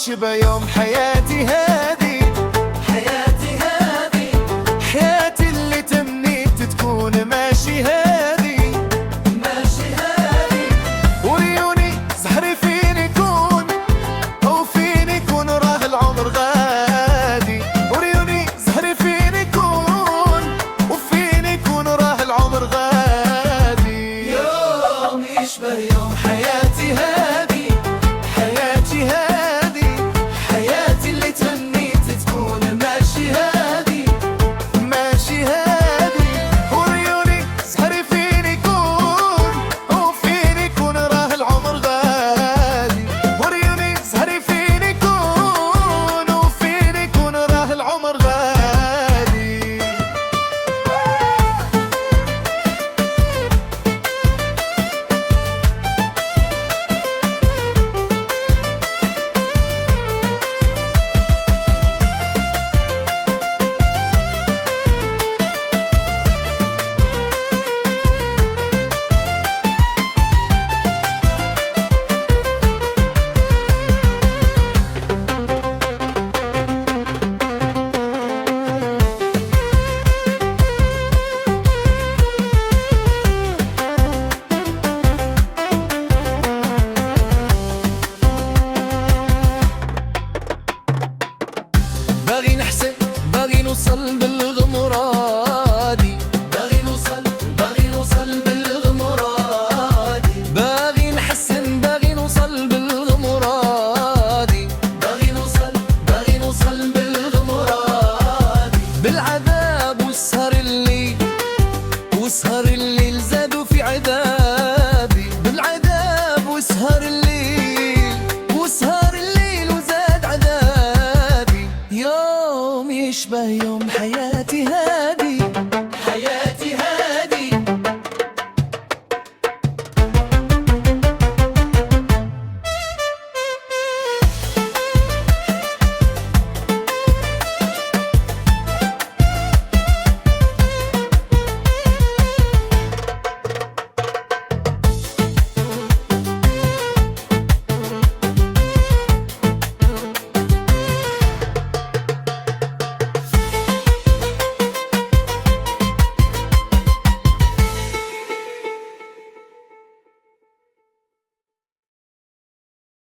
يشبه يوم حياتي هادي، حياتي هادي، حياتي اللي تمنيت تكون ماشي هادي، ماشي هادي. وعيوني زهري فين يكون وفين يكون راه العمر غادي، وعيوني زهري فين يكون وفين يكون راه العمر غادي. يوم يشبه يوم حياتي هادي، حياتي هادي، حياتي اللي تمنيت تكون ماشي هادي، ماشي هادي. وعيوني زهري فين يكون وفين يكون راه العمر غادي، وعيوني زهري فين يكون وفين يكون راه العمر غادي. باغي نحسن، باغي نوصل بالغمرادي، باغي نوصل، باغي نوصل بالغمرادي، باغي نحسن، باغي نوصل بالغمرادي، باغي نوصل، باغي نوصل بالغمرادي. بالعذاب والسهر الليل، وسهر الليل زادوا في عذاب